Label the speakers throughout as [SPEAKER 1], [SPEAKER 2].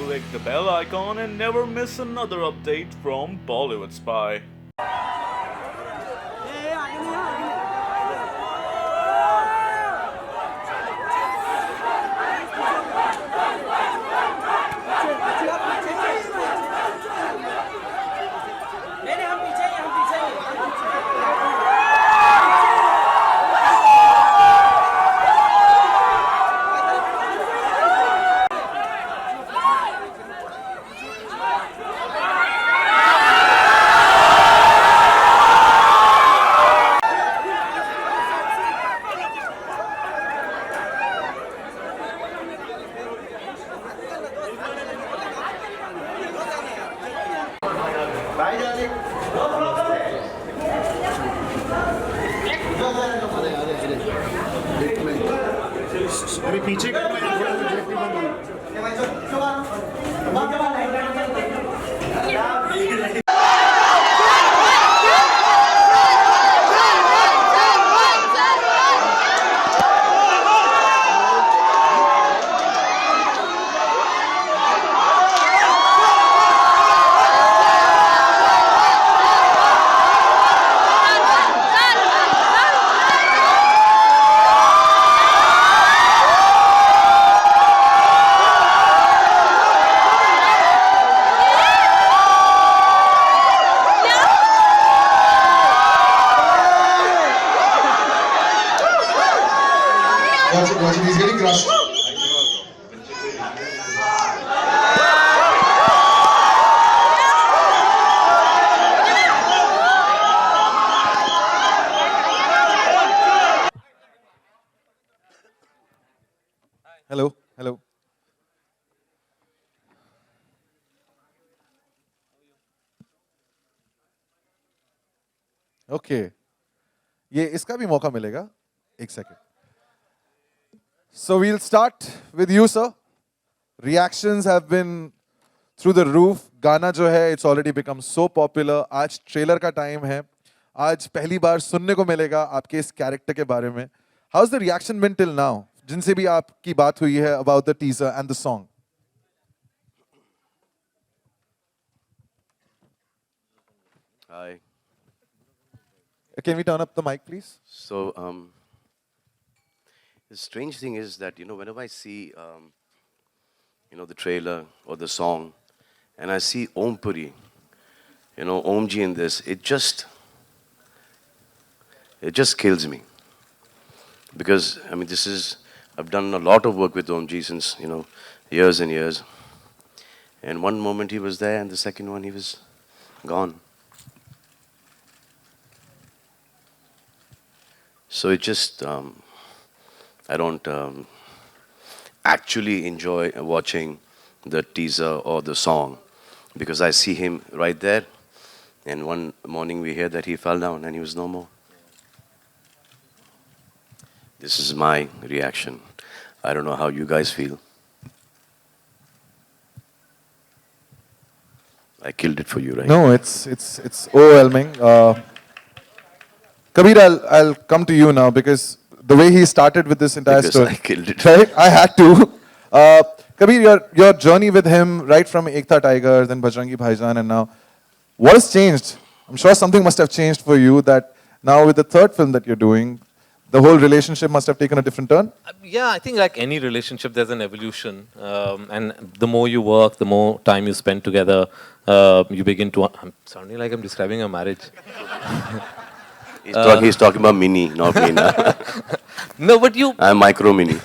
[SPEAKER 1] click the bell icon and never miss another update from Bollywood Spy.
[SPEAKER 2] अरे पीछे का Watch it, he's getting crushed.
[SPEAKER 3] Hello, hello. Okay. ये इसका भी मौका मिलेगा. एक second. So we'll start with you, sir. Reactions have been through the roof. गाना जो है, it's already become so popular. आज ट्रेलर का टाइम है. आज पहली बार सुनने को मिलेगा आपके इस कैरेक्टर के बारे में. How's the reaction been till now? जिनसे भी आपकी बात हुई है about the teaser and the song.
[SPEAKER 4] Hi.
[SPEAKER 3] Can we turn up the mic, please?
[SPEAKER 4] So, the strange thing is that, whenever I see, the trailer or the song, and I see Om Puri, Om Ji in this, it just kills me. Because, I've done a lot of work with Om Ji since, years and years. And one moment he was there, and the second one he was gone. So it just, I don't actually enjoy watching the teaser or the song because I see him right there, and one morning we hear that he fell down and he was no more. This is my reaction. I don't know how you guys feel. I killed it for you, right?
[SPEAKER 3] No, it's overwhelming. Kabir, I'll come to you now because the way he started with this entire
[SPEAKER 4] Because
[SPEAKER 3] story.
[SPEAKER 4] I killed it.
[SPEAKER 3] Right? I had to. Kabir, your journey with him, right from Ek Tha Tiger, then Bajrangi Bhaijaan, and now, what has changed? I'm sure something must have changed for you that now with the third film that you're doing, the whole relationship must have taken a different turn?
[SPEAKER 5] Yeah, I think like any relationship, there's an evolution. And the more you work, the more time you spend together, you begin to... I'm sounding like I'm describing a marriage.
[SPEAKER 4] He's talking about Mini, not me now.
[SPEAKER 5] No, but
[SPEAKER 4] I'm micro Mini.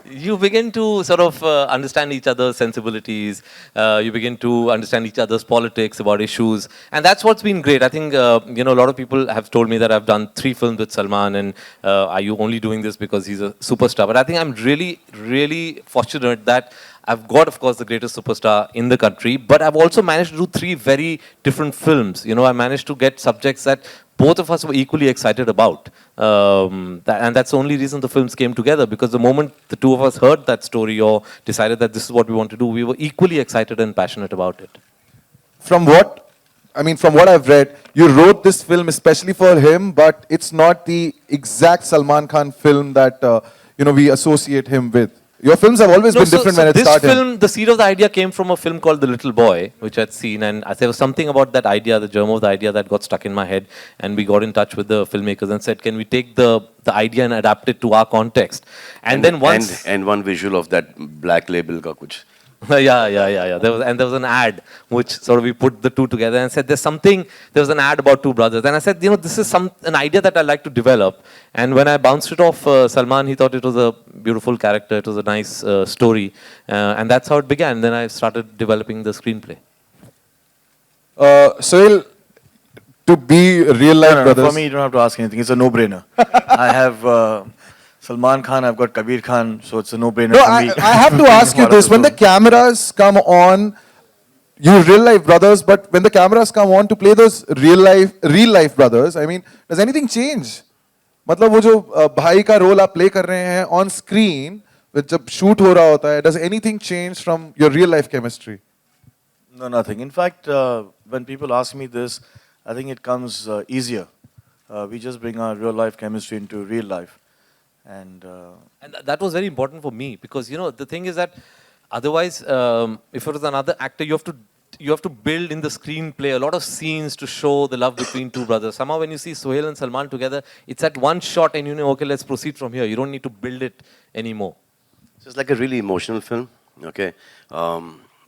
[SPEAKER 5] you begin to sort of understand each other's sensibilities. You begin to understand each other's politics about issues. And that's what's been great. I think, a lot of people have told me that I've done 3 films with Salman and are you only doing this because he's a superstar? But I think I'm really, really fortunate that I've got, of course, the greatest superstar in the country, but I've also managed to do 3 very different films. I managed to get subjects that both of us were equally excited about. And that's the only reason the films came together, because the moment the two of us heard that story or decided that this is what we want to do, we were equally excited and passionate about it.
[SPEAKER 3] From what I've read, you wrote this film especially for him, but it's not the exact Salman Khan film that we associate him with. Your films have always been different when it
[SPEAKER 5] this
[SPEAKER 3] started.
[SPEAKER 5] film, the seed of the idea came from a film called The Little Boy, which I'd seen, and there was something about that idea, the germ of the idea that got stuck in my head, and we got in touch with the filmmakers and said, can we take the idea and adapt it to our context? And then once...
[SPEAKER 4] And one visual of that black label ka kuch.
[SPEAKER 5] yeah. There was an ad which sort of we put the two together and said there was an ad about two brothers. And I said, this is an idea that I like to develop. And when I bounced it off Salman, he thought it was a beautiful character, it was a nice story. And that's how it began. Then I started developing the screenplay.
[SPEAKER 3] Sohail, to be real life brothers.
[SPEAKER 6] For me, you don't have to ask anything. It's a no-brainer. I have Salman Khan, I've got Kabir Khan, so it's a no-brainer
[SPEAKER 3] No,
[SPEAKER 6] for me.
[SPEAKER 3] I have to ask you this. When the cameras come on, you real life brothers, but when the cameras come on to play those real life brothers, I mean, does anything change? मतलब वो जो भाई का role आप play कर रहे हैं on screen, जब shoot हो रहा होता है, does anything change from your real life chemistry?
[SPEAKER 6] No, nothing. In fact, when people ask me this, I think it comes easier. We just bring our real-life chemistry into real life. And
[SPEAKER 5] that was very important for me because, the thing is that otherwise, if it was another actor, you have to build in the screenplay a lot of scenes to show the love between two brothers. Somehow when you see Sohail and Salman together, it's at one shot and okay, let's proceed from here. You don't need to build it anymore.
[SPEAKER 4] So it's like a really emotional film, okay?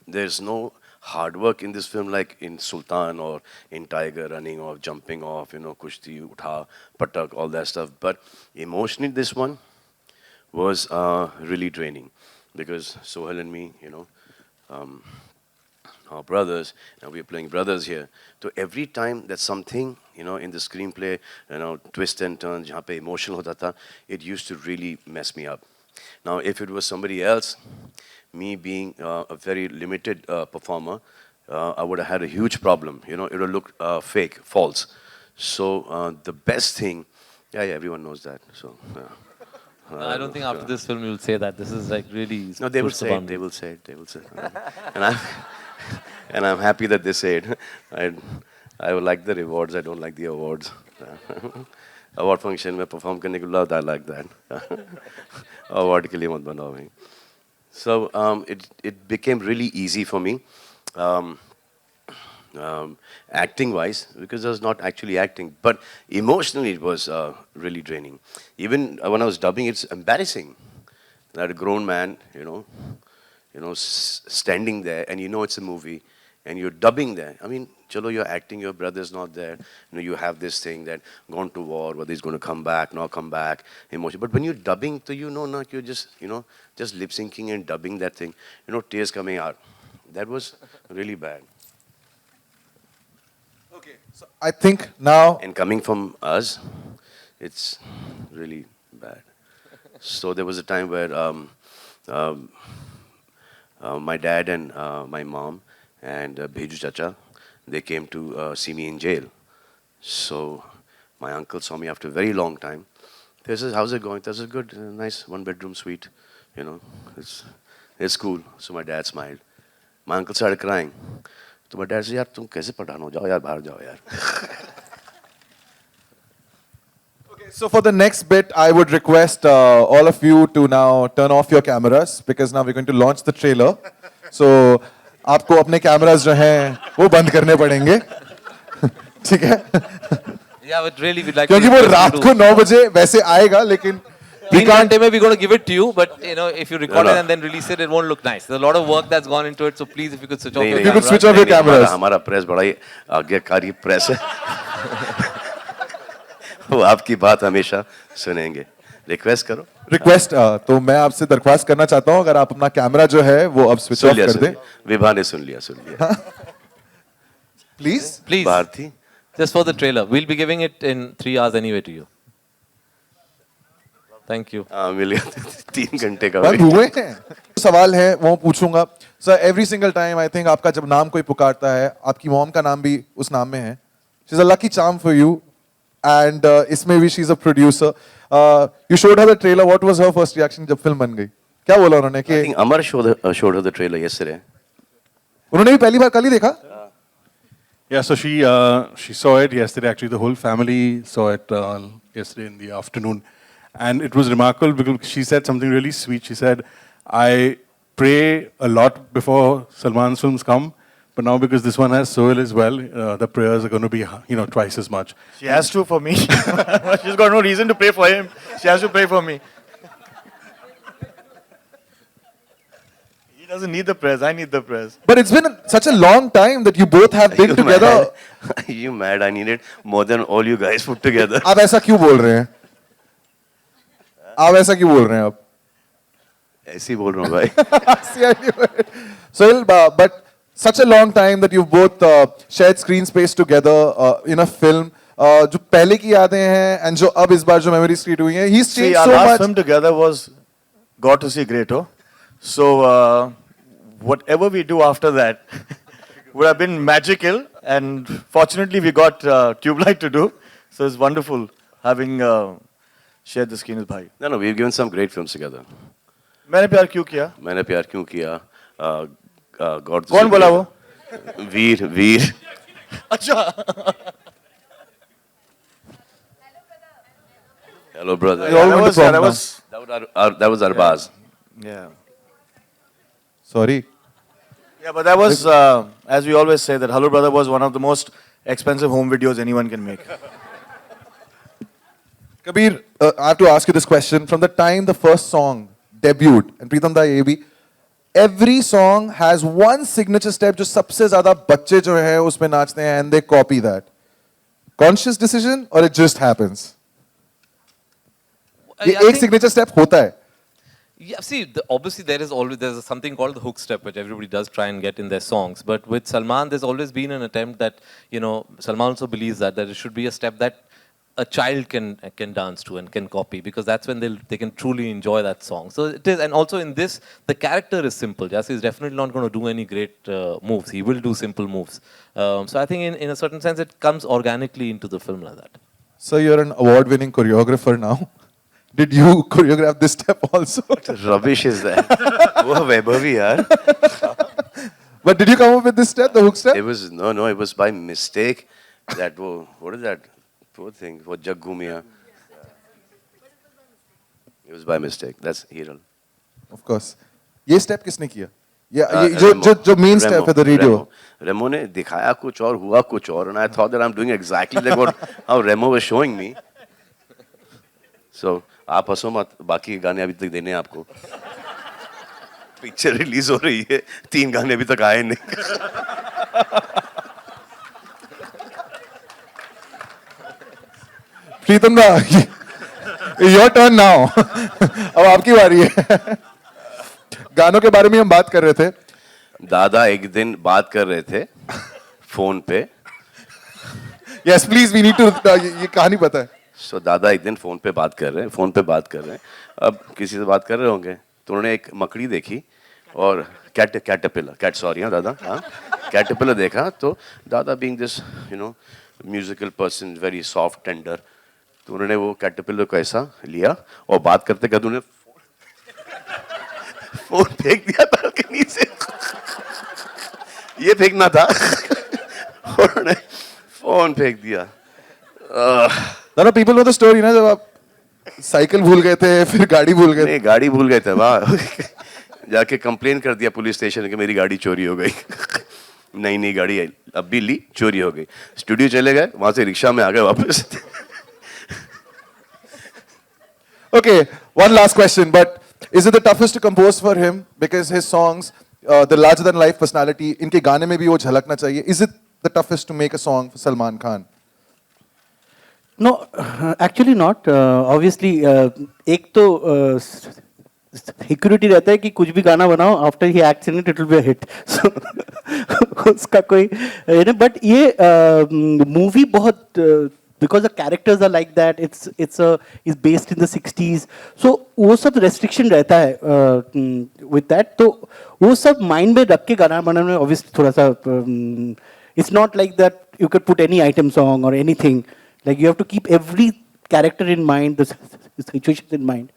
[SPEAKER 4] There's no hard work in this film like in Sultan or in Tiger, running off, jumping off, kushti, utha, patak, all that stuff. But emotionally, this one was really draining because Sohail and me, our brothers, and we're playing brothers here. So every time that something, in the screenplay, twist and turns, jahan pe emotional hota tha, it used to really mess me up. Now, if it was somebody else, me being a very limited performer, I would have had a huge problem. It would look fake, false. So the best thing, everyone knows that. So
[SPEAKER 5] I don't think after this film you'll say that. This is like really...
[SPEAKER 4] No, they will say it. They will say it. They will say it. and I'm happy that they say it. I would like the rewards. I don't like the awards. Award function में perform करने के बाद I like that. Award के लिए मत बनाओ भाई. So it became really easy for me, acting-wise, because I was not actually acting, but emotionally it was really draining. Even when I was dubbing, it's embarrassing that a grown man, standing there, and it's a movie, and you're dubbing there. I mean, chalo, you're acting, your brother's not there. You have this thing that gone to war, whether he's going to come back, not come back, emotion. But when you're dubbing, so you're just, just lip syncing and dubbing that thing, tears coming out. That was really bad.
[SPEAKER 3] Okay, so I think now...
[SPEAKER 4] And coming from us, it's really bad. So there was a time where my dad and my mom and Bheju Chacha, they came to see me in jail. So my uncle saw me after a very long time. He says, how's it going? This is good, nice one-bedroom suite. It's cool. So my dad smiled. My uncle started crying. So my dad said, yaar, tum kaise padhan ho jao yaar, bahar jao yaar.
[SPEAKER 3] Okay, so for the next bit, I would request all of you to now turn off your cameras because now we're going to launch the trailer. So आपको अपने cameras जो हैं वो बंद करने पड़ेंगे. ठीक है?
[SPEAKER 5] Yeah, but really we'd like
[SPEAKER 3] क्योंकि वो रात को 9 बजे वैसे आएगा लेकिन we can't.
[SPEAKER 5] We're going to give it to you, but if you record it and then release it, it won't look nice. There's a lot of work that's gone into it, so please, if you could switch off your
[SPEAKER 3] If you could
[SPEAKER 5] cameras.
[SPEAKER 3] switch off your cameras.
[SPEAKER 4] हमारा press बड़ा ही आज्ञाकारी press है. वो आपकी बात हमेशा सुनेंगे. Request करो.
[SPEAKER 3] Request तो मैं आपसे दरख्वास्त करना चाहता हूँ अगर आप अपना कैमरा जो है वो अब switch off कर दें.
[SPEAKER 4] विभा ने सुन लिया.
[SPEAKER 3] Please.
[SPEAKER 4] Bharti.
[SPEAKER 5] Just for the trailer. We'll be giving it in 3 hours anyway to you. Thank you.
[SPEAKER 4] मिल गया 3 घंटे का.
[SPEAKER 3] बंद हुए हैं. सवाल है वो पूछूंगा. Sir, every single time I think आपका जब नाम कोई पुकारता है, आपकी मॉम का नाम भी उस नाम में है. She's a lucky charm for you, and इसमें भी she's a producer. You showed her the trailer. What was her first reaction जब फिल्म बन गई? क्या बोला उन्होंने कि?
[SPEAKER 4] I think Amar showed her the trailer yesterday.
[SPEAKER 3] उन्होंने भी पहली बार कल ही देखा?
[SPEAKER 7] Yeah, so she saw it yesterday. Actually, the whole family saw it yesterday in the afternoon, and it was remarkable because she said something really sweet. She said, I pray a lot before Salman's films come, but now because this one has Sohail as well, the prayers are going to be, twice as much.
[SPEAKER 6] She has to for me. She's got no reason to pray for him. She has to pray for me. He doesn't need the prayers. I need the prayers.
[SPEAKER 3] But it's been such a long time that you both have been together.
[SPEAKER 4] Are you mad? I need it more than all you guys put together.
[SPEAKER 3] आप ऐसा क्यों बोल रहे हैं? आप ऐसा क्यों बोल रहे हैं आप?
[SPEAKER 4] ऐसे ही बोल रहा हूँ भाई.
[SPEAKER 3] Sohail, but such a long time that you've both shared screen space together in a film. जो पहले की यादें हैं and जो अब इस बार जो memories create हुई हैं, he's
[SPEAKER 6] See,
[SPEAKER 3] changed
[SPEAKER 6] our
[SPEAKER 3] so
[SPEAKER 6] last
[SPEAKER 3] much.
[SPEAKER 6] film together was Got to See Greato. So whatever we do after that would have been magical. And fortunately, we got Tube Light to do. So it's wonderful having shared the screen with Bhai.
[SPEAKER 4] No, we've given some great films together.
[SPEAKER 6] मैंने प्यार क्यों किया?
[SPEAKER 4] मैंने प्यार क्यों किया? God to
[SPEAKER 6] कौन
[SPEAKER 4] See
[SPEAKER 6] बोला
[SPEAKER 4] Greato.
[SPEAKER 6] वो?
[SPEAKER 4] वीर.
[SPEAKER 6] अच्छा.
[SPEAKER 4] Hello, brother.
[SPEAKER 3] You're all
[SPEAKER 6] that
[SPEAKER 3] going to
[SPEAKER 6] was,
[SPEAKER 3] prom
[SPEAKER 6] that
[SPEAKER 3] now.
[SPEAKER 6] was,
[SPEAKER 4] That was Arbaz.
[SPEAKER 6] yeah.
[SPEAKER 3] Sorry.
[SPEAKER 6] Yeah, but that was, as we always say, that Hello Brother was one of the most expensive home videos anyone can make.
[SPEAKER 3] Kabir, I have to ask you this question. From the time the first song debuted, and Pritam Da ye bhi, every song has one signature step जो सबसे ज़्यादा बच्चे जो हैं उसमें नाचते हैं and they copy that. Conscious decision or it just happens? ये
[SPEAKER 5] I
[SPEAKER 3] एक
[SPEAKER 5] think-
[SPEAKER 3] signature step होता है.
[SPEAKER 5] Yeah, see, obviously there's something called the hook step, which everybody does try and get in their songs. But with Salman, there's always been an attempt that, Salman also believes that it should be a step that a child can dance to and can copy, because that's when they can truly enjoy that song. So it is, and also in this, the character is simple. Jassi is definitely not going to do any great moves. He will do simple moves. So I think in a certain sense, it comes organically into the film like that.
[SPEAKER 3] So you're an award-winning choreographer now. Did you choreograph this step also?
[SPEAKER 4] Rubbish is that? वो वैभवी यार.
[SPEAKER 3] But did you come up with this step, the hook step?
[SPEAKER 4] It was it was by mistake. That what is that? Poor thing. For Jaggu Miya. It was by mistake. That's Hiral.
[SPEAKER 3] Of course. ये step किसने किया? जो main step है the radio.
[SPEAKER 4] Remo ने दिखाया कुछ और हुआ कुछ और, and I thought that I'm doing exactly like how Remo was showing me. So आप हंसो मत, बाकी गाने अभी तक देने हैं आपको. पिक्चर रिलीज हो रही है, 3 गाने अभी तक आए नहीं.
[SPEAKER 3] प्रीतम दा, your turn now. अब आपकी बारी है. गानों के बारे में हम बात कर रहे थे.
[SPEAKER 4] दादा एक दिन बात कर रहे थे फोन पे.
[SPEAKER 3] Yes, please, we need to. ये कहानी पता है.
[SPEAKER 4] So दादा एक दिन फोन पे बात कर रहे हैं. अब किसी से बात कर रहे होंगे तो उन्होंने एक मकड़ी देखी और कैटरपिलर देखा. तो दादा being this musical person, very soft, tender, तो उन्होंने वो कैटरपिलर को ऐसा लिया और बात करते करते उन्होंने फोन फेंक दिया बालकनी से. ये फेंकना था. उन्होंने फोन फेंक दिया.
[SPEAKER 3] दादा, people know the story ना, जब आप साइकिल भूल गए थे, फिर गाड़ी भूल गए थे.
[SPEAKER 4] नहीं, गाड़ी भूल गए थे. वाह. जाके कंप्लेन कर दिया पुलिस स्टेशन कि मेरी गाड़ी चोरी हो गई. नई गाड़ी अब भी ली, चोरी हो गई. स्टूडियो चले गए, वहां से रिक्शा में आ गए वापस.
[SPEAKER 3] Okay, one last question, but is it the toughest to compose for him because his songs, the larger than life personality, इनके गाने में भी वो झलकना चाहिए. Is it the toughest to make a song for Salman Khan?
[SPEAKER 8] No, actually not. Obviously, एक तो security रहता है कि कुछ भी गाना बनाओ, after he acts in it, it will be a hit. So उसका कोई नहीं. बट ये मूवी बहुत, because the characters are like that, it's based in the 60s, so वो सब restriction रहता है with that. तो वो सब mind में रख के गाना बनाने में obviously थोड़ा सा, it's not like that you could put any item song or anything. Like you have to keep every character in mind, the situation in mind.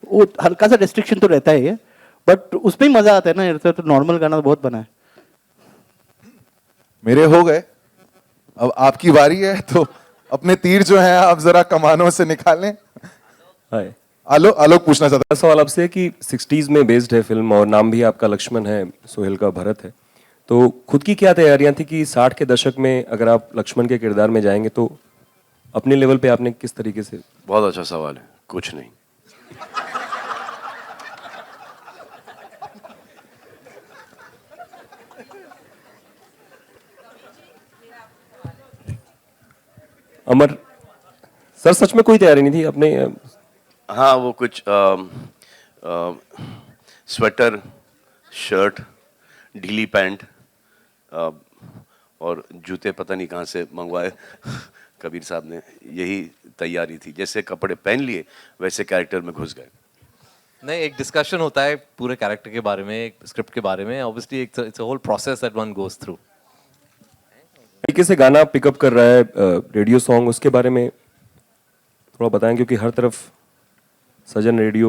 [SPEAKER 8] वो हल्का सा restriction तो रहता है, but उसमें ही मजा आता है ना. ऐसा तो normal गाना बहुत बना है.
[SPEAKER 3] मेरे हो गए, अब आपकी बारी है, तो अपने तीर जो हैं आप जरा कमानों से निकालें. आलोक पूछना चाहता
[SPEAKER 9] सवाल आपसे है कि 60s में बेस्ड है फिल्म और नाम भी आपका लक्ष्मण है, सोहेल का भरत है, तो खुद की क्या तैयारियां थी कि 60 के दशक में अगर आप लक्ष्मण के किरदार में जाएंगे तो अपने लेवल पे आपने किस तरीके से?
[SPEAKER 4] बहुत अच्छा सवाल है। कुछ नहीं।
[SPEAKER 9] अमर सर, सच में कोई तैयारी नहीं थी अपने?
[SPEAKER 4] हाँ, वो कुछ स्वेटर, शर्ट, ढीली पैंट और जूते पता नहीं कहाँ से मंगवाए कबीर साहब ने। यही तैयारी थी। जैसे कपड़े पहन लिए वैसे कैरेक्टर में घुस गए।
[SPEAKER 5] नहीं, एक डिस्कशन होता है पूरे कैरेक्टर के बारे में, एक स्क्रिप्ट के बारे में। Obviously it's a whole process that one goes through.
[SPEAKER 9] तरीके से गाना पिकअप कर रहा है, रेडियो सॉन्ग, उसके बारे में थोड़ा बताएं क्योंकि हर तरफ सजन रेडियो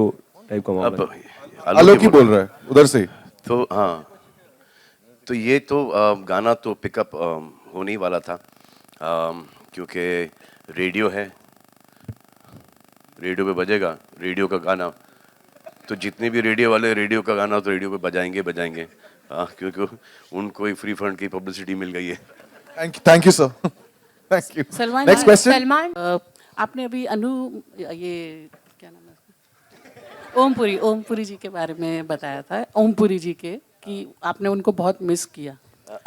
[SPEAKER 9] टाइप का मामला है।
[SPEAKER 3] है। आलोक ही बोल रहा है उधर से।
[SPEAKER 4] तो हाँ, तो ये तो गाना तो पिकअप होने ही वाला था, क्योंकि रेडियो है, रेडियो पे बजेगा रेडियो का गाना। तो जितने भी रेडियो वाले रेडियो का गाना तो रेडियो पे बजाएंगे, क्योंकि उनको ही फ्री फंड की पब्लिसिटी मिल गई है।
[SPEAKER 3] Thank you sir. Thank you.
[SPEAKER 10] Salman,
[SPEAKER 3] next question.
[SPEAKER 10] Salman, आपने अभी ये क्या नाम है उसका? ओम पुरी जी के बारे में बताया था, ओम पुरी जी के, कि आपने उनको बहुत मिस किया।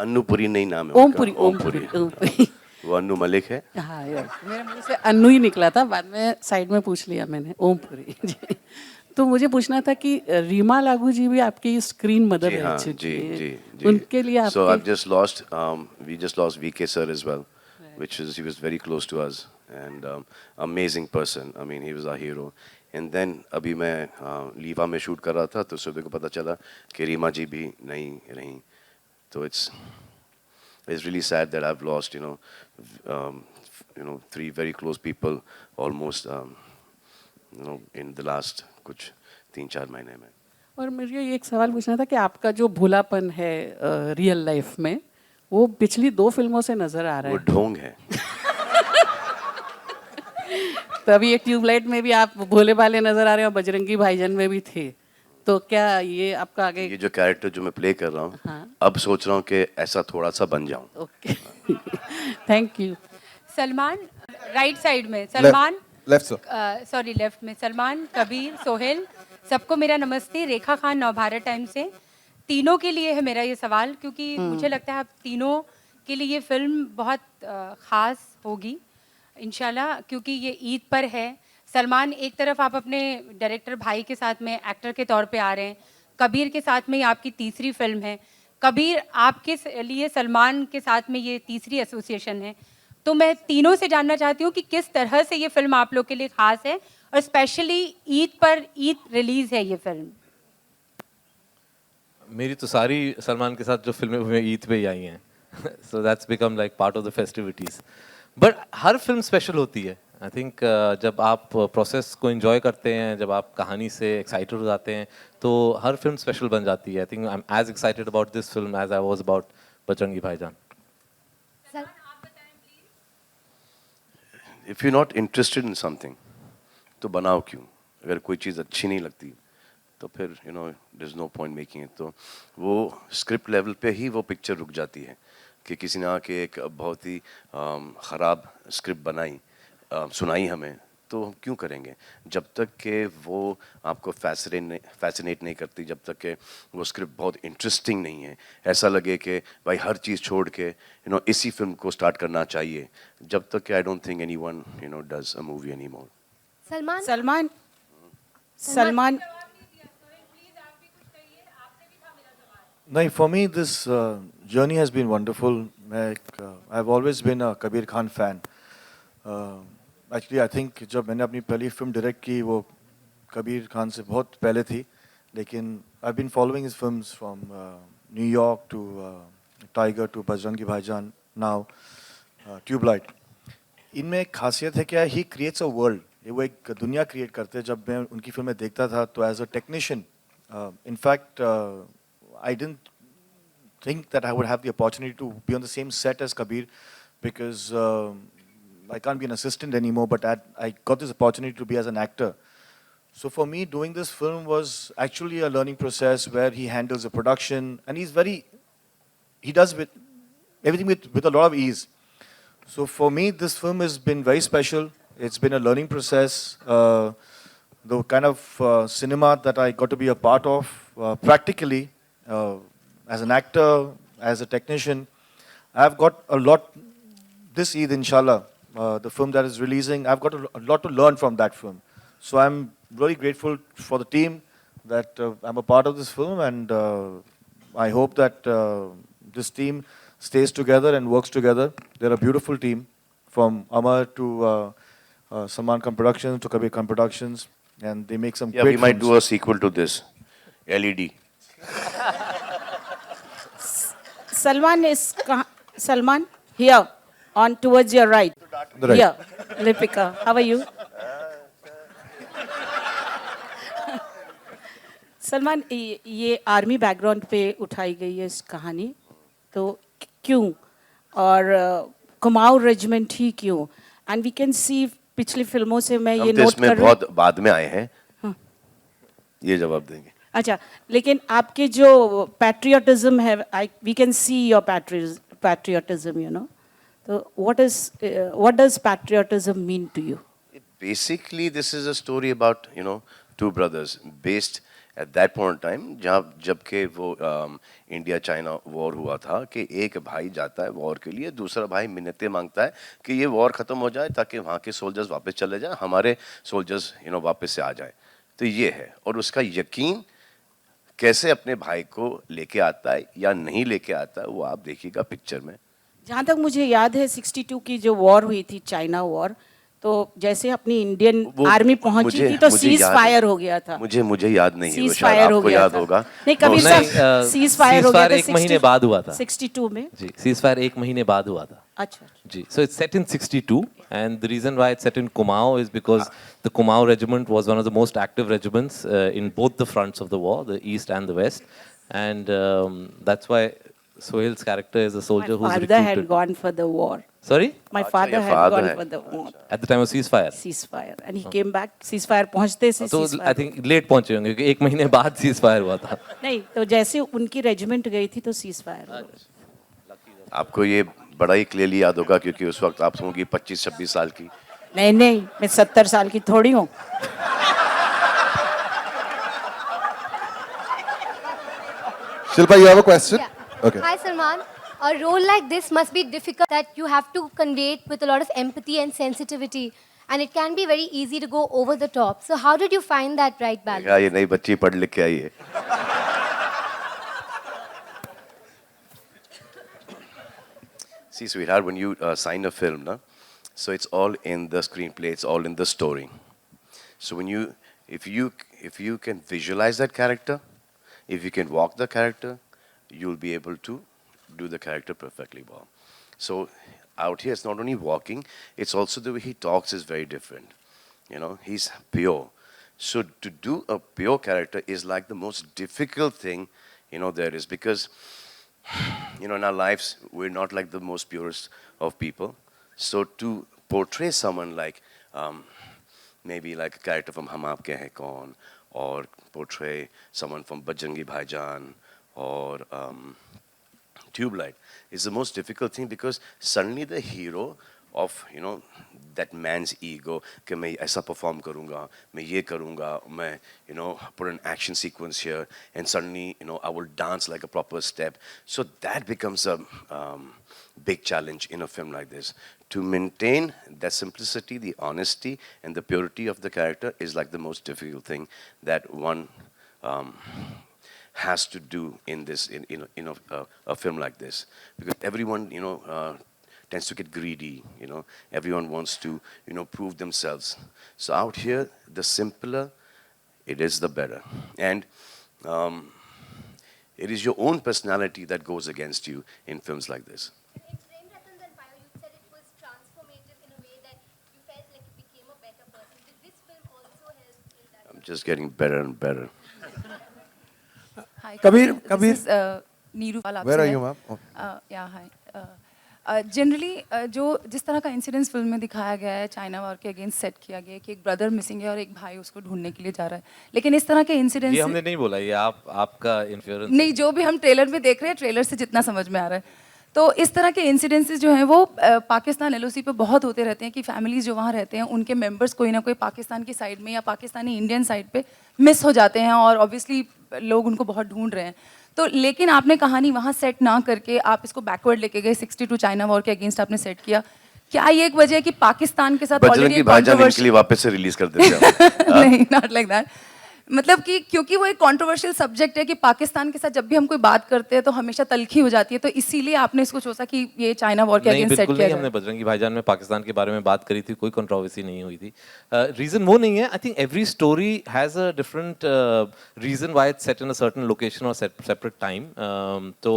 [SPEAKER 4] अन्नूपुरी नहीं नाम है उनका।
[SPEAKER 10] ओम पुरी।
[SPEAKER 4] वो अन्नू मलिक है।
[SPEAKER 10] हाँ यार, मेरे मुंह से अन्नू ही निकला था, बाद में साइड में पूछ लिया मैंने, ओम पुरी जी। तो मुझे पूछना था कि रीमा लागू जी भी आपकी स्क्रीन मदर
[SPEAKER 4] जी
[SPEAKER 10] है।
[SPEAKER 4] हाँ, जी।
[SPEAKER 10] उनके लिए
[SPEAKER 4] So
[SPEAKER 10] आपके
[SPEAKER 4] I've just lost, we just lost VK sir as well, which is, he was very close to us and amazing person. I mean, he was our hero. And then अभी मैं लीवा में shoot कर रहा था तो सुबह को पता चला कि रीमा जी भी नहीं रहीं। तो it's really sad that I've lost, three very close people almost, in the last कुछ 3-4 महीने में।
[SPEAKER 10] और मुझे ये एक सवाल पूछना था कि आपका जो भोलापन है रियल लाइफ में, वो पिछली 2 फिल्मों से नजर आ रहा
[SPEAKER 4] वो
[SPEAKER 10] है।
[SPEAKER 4] ढोंग है।
[SPEAKER 10] तभी ये ट्यूबलाइट में भी आप भोले भाले नजर आ रहे हैं और बजरंगी भाईजान में भी थे। तो क्या ये आपका आगे?
[SPEAKER 4] ये जो कैरेक्टर जो मैं प्ले कर रहा हूँ,
[SPEAKER 10] हाँ।
[SPEAKER 4] अब सोच रहा हूँ कि ऐसा थोड़ा सा बन जाऊँ।
[SPEAKER 10] Okay, thank you.
[SPEAKER 11] Salman, right side में Salman,
[SPEAKER 3] left sir.
[SPEAKER 11] Sorry left में सलमान, कबीर, सोहेल, सबको मेरा नमस्ते। रेखा खान, नवभारत टाइम से। तीनों के लिए है मेरा ये सवाल, क्योंकि मुझे लगता है आप तीनों के लिए ये फिल्म बहुत ख़ास होगी इंशाल्लाह, क्योंकि ये ईद पर है। सलमान, एक तरफ आप अपने डायरेक्टर भाई के साथ में एक्टर के तौर पे आ रहे हैं, कबीर के साथ में ये आपकी तीसरी फिल्म है। कबीर, आपके लिए सलमान के साथ में ये तीसरी एसोसिएशन है। तो मैं तीनों से जानना चाहती हूँ कि किस तरह से ये फिल्म आप लोग के लिए ख़ास है, और स्पेशली ईद रिलीज़ है ये फिल्म।
[SPEAKER 5] मेरी तो सारी सलमान के साथ जो फिल्में हुई हैं ईद पे ही आई हैं। So that's become like part of the festivities. But her film special होती है। आई थिंक जब आप प्रोसेस को एंजॉय करते हैं, जब आप कहानी से एक्साइटेड हो जाते हैं, तो हर फिल्म स्पेशल बन जाती है। I think I am as excited about this film as I was about Bajrangi Bhaijaan.
[SPEAKER 4] If you not interested in something तो बनाओ क्यों? अगर कोई चीज़ अच्छी नहीं लगती तो फिर there is no point making it. तो वो स्क्रिप्ट लेवल पे ही वो पिक्चर रुक जाती है कि किसी ने आके एक बहुत ही ख़राब स्क्रिप्ट बनाई, सुनाई हमें, तो हम क्यों करेंगे? जब तक कि वो आपको फैसिनेट नहीं करती, जब तक कि वो स्क्रिप्ट बहुत इंटरेस्टिंग नहीं है, ऐसा लगे कि भाई हर चीज़ छोड़ के इसी फिल्म को स्टार्ट करना चाहिए, जब तक कि I don't think anyone does a movie anymore.
[SPEAKER 10] Salman,
[SPEAKER 6] No, for me, this journey has been wonderful. I've always been a Kabir Khan fan. Actually, I think जब मैंने अपनी पहली फिल्म डायरेक्ट की वो कबीर खान से बहुत पहले थी, लेकिन I've been following his films from New York to Tiger to Bajrangi भाईजान, now Tubelight. इनमें एक खासियत है क्या, he creates a world. वो एक दुनिया क्रिएट करते हैं। जब मैं उनकी फिल्में देखता था तो as a technician, in fact I didn't think that I would have the opportunity to be on the same set as Kabir, because I can't be an assistant anymore, but I got this opportunity to be as an actor. So for me, doing this film was actually a learning process where he handles the production, and he does everything with a lot of ease. So for me, this film has been very special. It's been a learning process. The kind of cinema that I got to be a part of, practically, as an actor, as a technician, I've got a lot, this Eid, inshallah, the film that is releasing, I've got a lot to learn from that film. So I'm really grateful for the team that I'm a part of this film, and I hope that this team stays together and works together. They're a beautiful team, from Amar to Salman Khan Productions to Kabir Khan Productions, and they make some
[SPEAKER 4] Yeah,
[SPEAKER 6] great
[SPEAKER 4] we might
[SPEAKER 6] films.
[SPEAKER 4] do a sequel to this. LED.
[SPEAKER 10] Salman, here, on towards your right.
[SPEAKER 3] The right.
[SPEAKER 10] Here, Lipika, how are you? Salman ये army background पे उठाई गई है इस कहानी तो क्यों और कुमाऊं रेजिमेंट ही क्यों एंड वी कैन सी पिछली फिल्मों से मैं ये नोट कर रही
[SPEAKER 4] बहुत बाद में आए हैं ये जवाब देंगे
[SPEAKER 10] अच्छा लेकिन आपके जो पैट्रियटिज्म है we can see your patriotism you know तो what does patriotism mean to you
[SPEAKER 4] Basically, this is a story about, two brothers based at that point in time, जबकि वो इंडिया चाइना वॉर हुआ था कि एक भाई जाता है वॉर के लिए, दूसरा भाई मिन्नतें मांगता है कि ये वॉर ख़त्म हो जाए ताकि वहाँ के सोल्जर्स वापस चले जाएं, हमारे सोल्जर्स वापस से आ जाएं. तो ये है, और उसका यकीन कैसे अपने भाई को लेके आता है या नहीं लेके आता है वो आप देखिएगा पिक्चर में.
[SPEAKER 10] जहाँ तक मुझे याद है 62 की जो वॉर हुई थी चाइना वॉर तो जैसे अपनी इंडियन आर्मी पहुंची थी तो सीज फायर हो गया था.
[SPEAKER 4] मुझे याद नहीं है, वो
[SPEAKER 10] सीज
[SPEAKER 4] शायद
[SPEAKER 10] फायर हो
[SPEAKER 4] आपको
[SPEAKER 10] गया
[SPEAKER 4] याद
[SPEAKER 10] था.
[SPEAKER 4] होगा.
[SPEAKER 10] नहीं कबीर साहब सीज फायर हो गया था.
[SPEAKER 5] एक महीने बाद हुआ था
[SPEAKER 10] 62 में
[SPEAKER 5] जी. सीज फायर एक महीने बाद हुआ था.
[SPEAKER 10] अच्छा
[SPEAKER 5] जी. So it's set in 62 and the reason why it's set in Kumaon is because the Kumaon regiment was one of the most active regiments in both the fronts of the war, the east and the west, and that's why Sohail's character is a soldier who's
[SPEAKER 10] My father
[SPEAKER 5] recruited.
[SPEAKER 10] had gone for the war.
[SPEAKER 5] Sorry?
[SPEAKER 10] My father had gone for the war.
[SPEAKER 5] At the time of ceasefire.
[SPEAKER 10] Ceasefire. And he came back. Ceasefire पहुंचते से
[SPEAKER 5] तो
[SPEAKER 10] ceasefire.
[SPEAKER 5] I think late पहुंचे होंगे क्योंकि एक महीने बाद ceasefire हुआ था.
[SPEAKER 10] नहीं तो जैसे उनकी रेजिमेंट गई थी तो ceasefire हो गया.
[SPEAKER 4] आपको ये बड़ा ही क्लियरली याद होगा क्योंकि उस वक्त आप होंगी 25-26 साल की.
[SPEAKER 10] नहीं मैं 70 साल की थोड़ी हूँ.
[SPEAKER 3] Shilpa, you have a question?
[SPEAKER 12] Yeah.
[SPEAKER 3] Okay.
[SPEAKER 12] Hi, Salman. A role like this must be difficult that you have to convey it with a lot of empathy and sensitivity. And it can be very easy to go over the top. So how did you find that right balance?
[SPEAKER 4] ये नई बच्ची पढ़ लिख के आई है. See, sweetheart, when you sign a film, so it's all in the screenplay, it's all in the story. So if you can visualize that character, if you can walk the character, you'll be able to do the character perfectly well. So out here, it's not only walking, it's also the way he talks is very different. He's pure. So to do a pure character is like the most difficult thing, there is, because in our lives, we're not like the most purest of people. So to portray someone like, maybe like a character from Hum Aapke Hain Kaun, or portray someone from Bajrangi Bhaijaan, or Tube Light, is the most difficult thing, because suddenly the hero of, that man's ego, कि मैं ऐसा perform करूँगा, मैं ये करूँगा, मैं, put an action sequence here, and suddenly, I will dance like a proper step. So that becomes a big challenge in a film like this. To maintain that simplicity, the honesty, and the purity of the character is like the most difficult thing that one has to do in this, in a film like this, because everyone, tends to get greedy. Everyone wants to, prove themselves. So out here, the simpler it is, the better. And it is your own personality that goes against you in films like this.
[SPEAKER 12] In Prem Ratan Dhan Payo, you said it was transformative in a way that you felt like you became a better person. Did this film also help in that?
[SPEAKER 4] I'm just getting better and better.
[SPEAKER 13] Hi,
[SPEAKER 3] Kabir.
[SPEAKER 13] This is Neeru.
[SPEAKER 3] Where are you, ma'am? Oh.
[SPEAKER 13] Yeah, hi. Generally जो जिस तरह का incidence film में दिखाया गया है, China war के against set किया गया है कि एक ब्रदर मिसिंग है और एक भाई उसको ढूंढने के लिए जा रहा है, लेकिन इस तरह के इंसिडेंस
[SPEAKER 5] ये हमने नहीं बोला, ये आपका इन्फ्लुएंस
[SPEAKER 13] नहीं, जो भी हम ट्रेलर में देख रहे हैं, ट्रेलर से जितना समझ में आ रहा है, तो इस तरह के इंसिडेंसेस जो हैं वो पाकिस्तान एलओसी पे बहुत होते रहते हैं कि फैमिलीज जो वहाँ रहते हैं उनके मेंबर्स कोई ना कोई पाकिस्तान की साइड में या पाकिस्तानी इंडियन साइड पे मिस हो जाते हैं और ऑब्वियसली लोग उनको बहुत ढूंढ रहे हैं। तो लेकिन आपने कहानी वहाँ सेट ना करके आप इसको बैकवर्ड लेके गए, 62 चाइना वॉर के अगेंस्ट आपने सेट किया। क्या ये एक वजह है कि पाकिस्तान के साथ
[SPEAKER 4] बजरंगी भाईजान इनके लिए वापस से रिलीज कर देते हैं?
[SPEAKER 13] नहीं, नॉट लाइक दैट। मतलब कि क्योंकि वो एक कंट्रोवर्शियल सब्जेक्ट है कि पाकिस्तान के साथ जब भी हम कोई बात करते हैं तो हमेशा तलखी हो जाती है, तो इसीलिए आपने इसको सोचा कि ये चाइना वॉर के अगेंस्ट सेट किया जाए।
[SPEAKER 5] हमने बजरंगी भाईजान में पाकिस्तान के बारे में बात करी थी, कोई कंट्रोवर्सी नहीं हुई थी। रीजन वो नहीं है, I think every story has a different reason why it's set in a certain location और सेपरेट टाइम। तो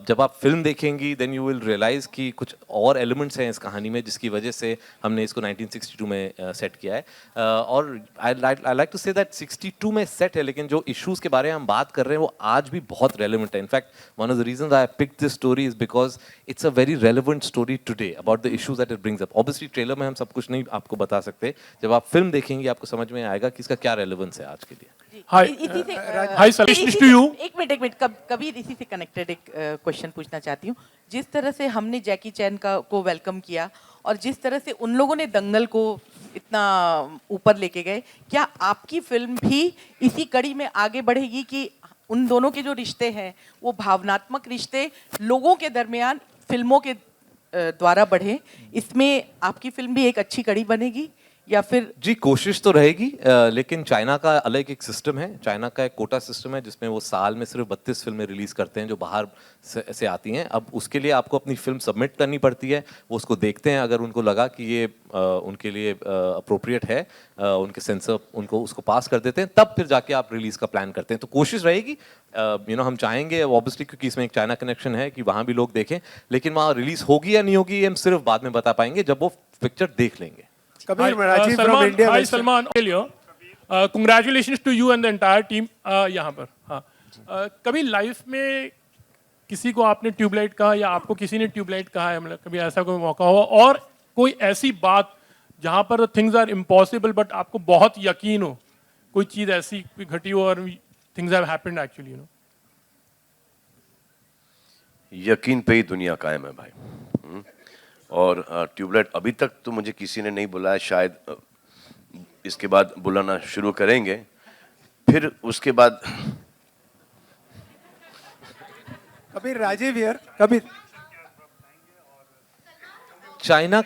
[SPEAKER 5] जब आप फिल्म देखेंगी देन यू विल रियलाइज कि कुछ और एलिमेंट्स हैं इस कहानी में जिसकी वजह से हमने इसको 1962 में सेट किया है। और I like to say that 62 में सेट है, लेकिन जो इश्यूज के बारे में हम बात कर रहे हैं वो आज भी बहुत रेलेवेंट है। In fact one of the reasons I picked this story is because it's a very relevant story today about the issues that it brings up. Obviously trailer में हम सब कुछ नहीं आपको बता सकते, जब आप फिल्म देखेंगे आपको समझ में आएगा कि इसका क्या रेलेवेंस है आज के लिए।
[SPEAKER 14] हाय सलेश टू यू। एक मिनट कबीर, इसी से कनेक्टेड एक क्वेश्चन पूछना चाहती हूँ। जिस तरह से हमने जैकी चैन को वेलकम किया और जिस तरह से उन लोगों ने दंगल को इतना ऊपर लेके गए, क्या आपकी फिल्म भी इसी कड़ी में आगे बढ़ेगी कि उन दोनों के जो रिश्ते हैं वो भावनात्मक रिश्ते लोगों के दरमियान फिल्मों के द्वारा बढ़े? इसमें आपकी फिल्म भी एक अच्छी कड़ी बनेगी या फिर?
[SPEAKER 5] जी कोशिश तो रहेगी, लेकिन चाइना का अलग एक सिस्टम है। चाइना का एक कोटा सिस्टम है जिसमें वो साल में सिर्फ 32 फिल्में रिलीज करते हैं जो बाहर से आती हैं। अब उसके लिए आपको अपनी फिल्म सबमिट करनी पड़ती है, वो उसको देखते हैं, अगर उनको लगा कि ये उनके लिए अप्रोप्रिएट है, उनके सेंसर उनको उसको पास कर देते हैं, तब फिर जाके आप रिलीज का प्लान करते हैं। तो कोशिश रहेगी, हम चाहेंगे ऑब्वियसली, क्योंकि इसमें एक चाइना कनेक्शन है, कि वहाँ भी लोग देखें, लेकिन वहाँ रिलीज होगी या नहीं होगी ये हम सिर्फ बाद में बता पाएंगे जब वो पिक्चर देख लेंगे।
[SPEAKER 14] Hi Salman, congratulations to you and the entire team यहाँ पर। हाँ, कभी लाइफ में किसी को आपने ट्यूबलाइट कहा या आपको किसी ने ट्यूबलाइट कहा है? मतलब कभी ऐसा कोई मौका हुआ और कोई ऐसी बात जहाँ पर थिंग्स आर इम्पॉसिबल बट आपको बहुत यकीन हो, कोई चीज़ ऐसी घटी हो और थिंग्स हैव हैपेंड एक्चुअली,
[SPEAKER 4] यकीन पे ही दुनिया कायम है भाई। और ट्यूबलाइट अभी तक तो मुझे किसी ने नहीं बुलाया, शायद इसके बाद बुलाना शुरू करेंगे। फिर उसके बाद
[SPEAKER 15] Kabir, Rajiv here. Kabir,
[SPEAKER 5] China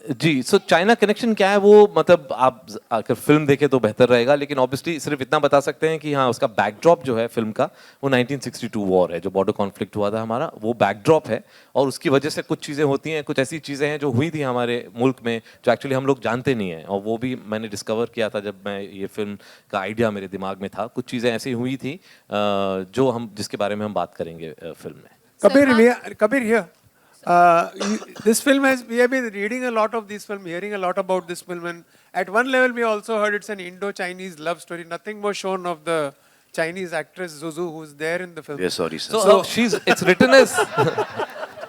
[SPEAKER 5] ji, so China connection क्या है वो, मतलब आप अगर फिल्म देखें तो बेहतर रहेगा, लेकिन ऑब्वियसली सिर्फ इतना बता सकते हैं कि हाँ, उसका बैकड्रॉप जो है फिल्म का वो 1962 वॉर है, जो बॉर्डर कॉन्फ्लिक्ट हुआ था हमारा, वो बैकड्रॉप है। और उसकी वजह से कुछ चीज़ें होती हैं, कुछ ऐसी चीज़ें हैं जो हुई थी हमारे मुल्क में जो एक्चुअली हम लोग जानते नहीं हैं, और वो भी मैंने डिस्कवर किया था जब मैं ये फिल्म का आइडिया मेरे दिमाग में था। कुछ चीज़ें ऐसी हुई थी जो हम जिसके बारे में हम बात करेंगे फिल्म में।
[SPEAKER 15] Kabir here. This film we have been reading a lot of this film, hearing a lot about this film, and at one level we also heard it's an Indo-Chinese love story. Nothing was shown of the Chinese actress Zuzu who's there in the film.
[SPEAKER 4] Yes, sorry sir.
[SPEAKER 5] So it's written as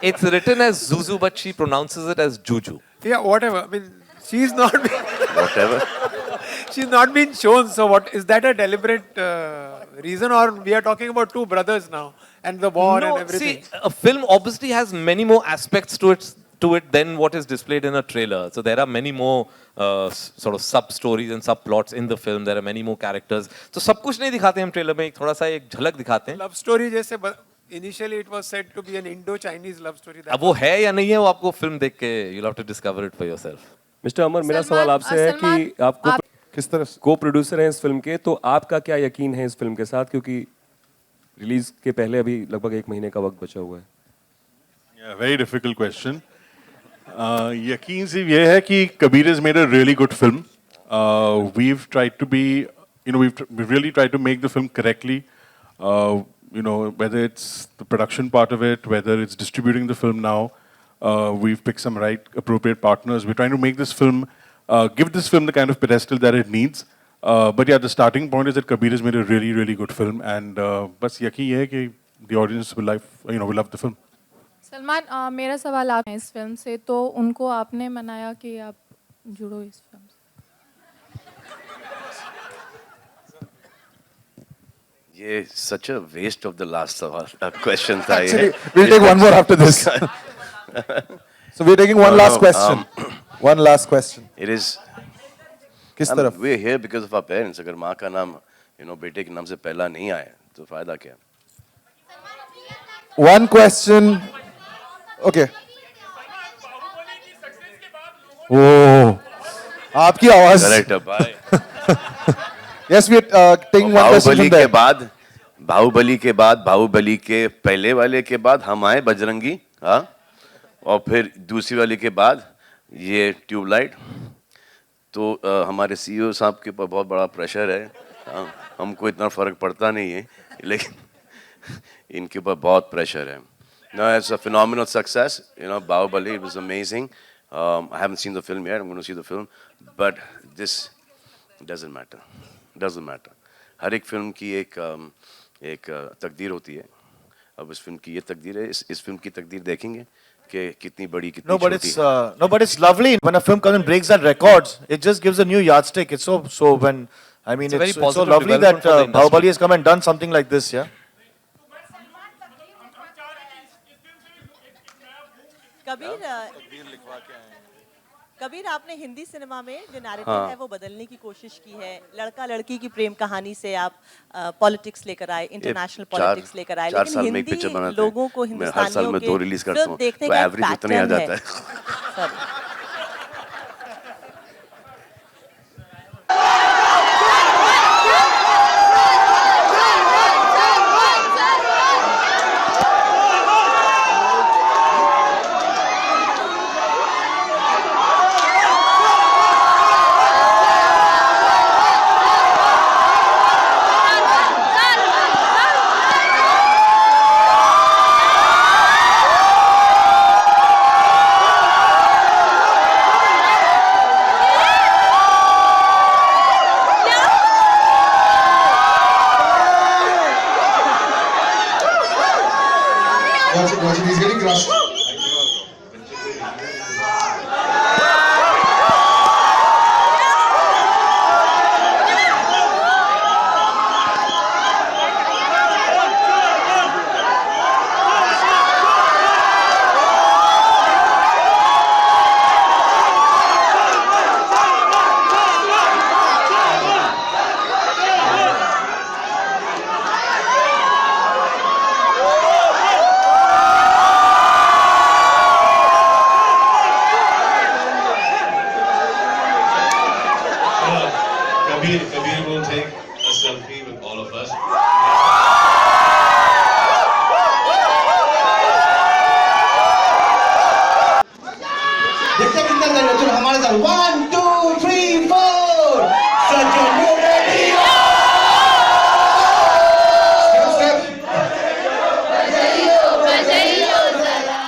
[SPEAKER 5] it's written as Zuzu, but she pronounces it as Juju.
[SPEAKER 15] Yeah, whatever. I mean, she's not
[SPEAKER 4] Whatever.
[SPEAKER 15] she's not been shown. So what is that a deliberate reason, or we are talking about two brothers now and the war and everything?
[SPEAKER 5] See, a film obviously has many more aspects to it than what is displayed in a trailer. So there are many more sort of sub stories and subplots in the film. There are many more characters. So सब कुछ नहीं दिखाते हम trailer में, एक थोड़ा सा एक झलक दिखाते हैं।
[SPEAKER 15] Love story जैसे initially it was said to be an Indo-Chinese love story.
[SPEAKER 5] अब वो है या नहीं है वो आपको फिल्म देख के you'll have to discover it for yourself.
[SPEAKER 9] Mister Amar, मेरा सवाल आपसे है कि आपको
[SPEAKER 3] किस तरह
[SPEAKER 9] को प्रोड्यूसर हैं इस फिल्म के, तो आपका क्या यकीन है इस फिल्म के साथ, क्योंकि रिलीज के पहले अभी लगभग 1 महीने का वक्त बचा हुआ है?
[SPEAKER 7] Very difficult question. यकीन सिर्फ ये है कि Kabir has made a really good film. We've tried to be, we've really tried to make the film correctly. Whether it's the production part of it, whether it's distributing the film now, we've picked some appropriate partners. We're trying to make this film, give this film the kind of pedestal that it needs. But yeah, the starting point is that Kabir has made a really, really good film, and बस यकीन ये है कि the audience will love the film.
[SPEAKER 16] Salman, मेरा सवाल आप इस film से, तो उनको आपने मनाया कि आप जुड़ो इस फिल्म से?
[SPEAKER 4] ये such a waste of the last question था ये.
[SPEAKER 3] Actually, we'll take one more after this. So we're taking one last question. One last question.
[SPEAKER 4] It is.
[SPEAKER 3] किस तरफ?
[SPEAKER 4] We're here because of our parents. अगर माँ का नाम, बेटे के नाम से पहला नहीं आए, तो फायदा क्या?
[SPEAKER 3] One question. Okay. Oh, आपकी आवाज.
[SPEAKER 4] Correct, bye.
[SPEAKER 3] Yes, we are taking one question from there.
[SPEAKER 4] Baahubali के बाद, बाहुबली के पहले वाले के बाद हम आए बजरंगी, हाँ, और फिर दूसरी वाले के बाद ये ट्यूबलाइट. तो हमारे सीईओ साहब के ऊपर बहुत बड़ा प्रेशर है. हाँ, हमको इतना फर्क पड़ता नहीं है, लेकिन इनके ऊपर बहुत प्रेशर है. No, it's a phenomenal success. Bahubali, it was amazing. I haven't seen the film yet. I'm going to see the film, but this doesn't matter. Doesn't matter. हर एक फिल्म की एक तकदीर होती है. अब इस फिल्म की ये तकदीर है. इस फिल्म की तकदीर देखेंगे कि कितनी बड़ी कितनी छोटी है.
[SPEAKER 6] No, but it's lovely when a film comes and breaks that records. It just gives a new yardstick. It's so when I mean it's so lovely that Bahubali has come and done something like this. Yeah.
[SPEAKER 17] Kabir, आपने Hindi cinema में जो narrative है वो बदलने की कोशिश की है. लड़का लड़की की प्रेम कहानी से आप पॉलिटिक्स लेकर आए, इंटरनेशनल पॉलिटिक्स लेकर आए, लेकिन हिंदी लोगों को, हिंदुस्तानियों के फिल्म देखने का एक पैटर्न है.
[SPEAKER 2] Watch it, he's getting crushed.
[SPEAKER 18] Kabir will take a selfie with all of us.
[SPEAKER 19] देखते हैं कितना देर में हमारे साथ 1 2 3 4 सजन रेडी हो बजाइयो जरा.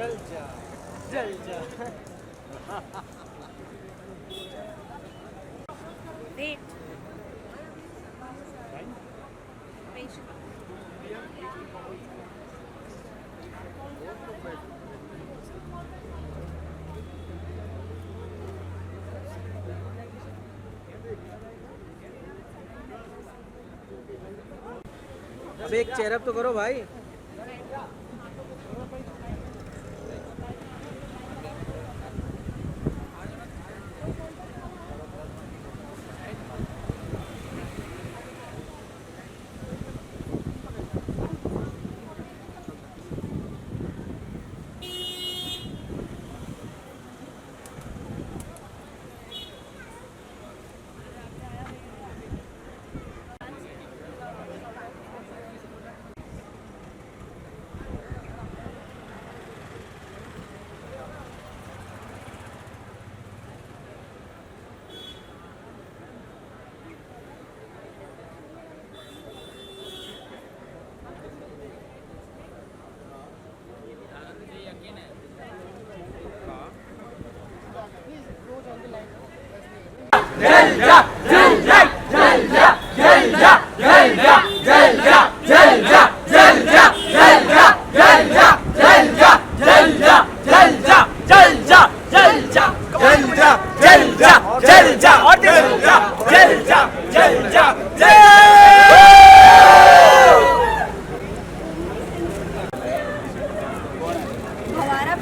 [SPEAKER 19] जल जा जल जा
[SPEAKER 20] Wait.
[SPEAKER 19] अब एक चेयर अप तो करो भाई।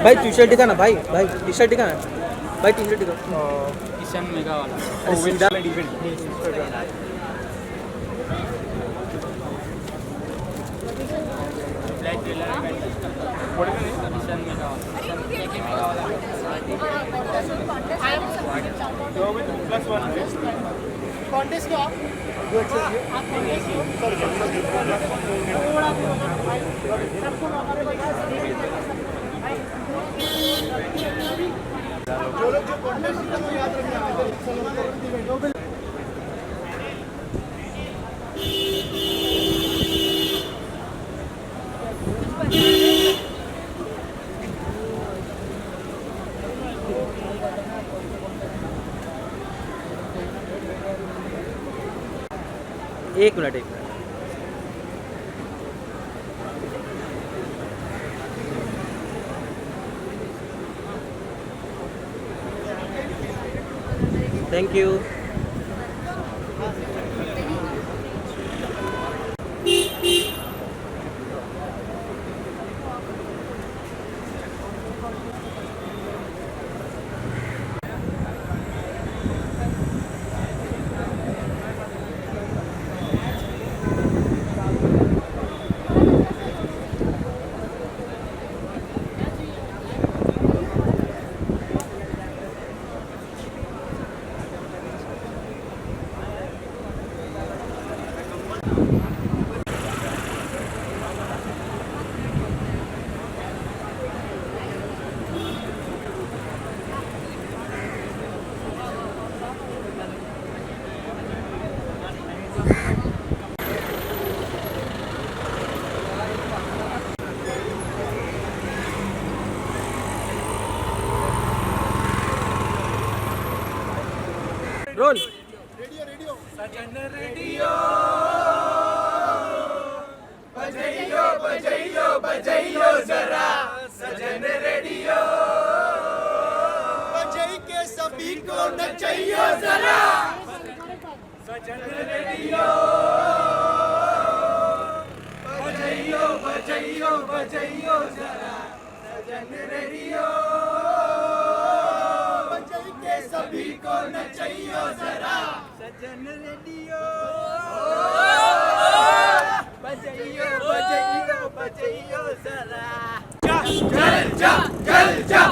[SPEAKER 19] भाई टी शर्ट दिखा ना भाई भाई टी शर्ट दिखा ना भाई टी शर्ट दिखा
[SPEAKER 21] किशन मेगा वाला
[SPEAKER 19] कॉन्टेस्ट में एक मिनट थैंक यू। रोल सजन रेडियो बजइयो बजइयो बजइयो जरा सजन रेडियो बजई के सभी को नचइयो जरा सजन रेडियो बजइयो बजइयो बजइयो जरा सजन रेडियो बजई के सभी को नचइयो जरा सजन रेडियो बजइयो बजइयो बजइयो जरा जल जा जल जा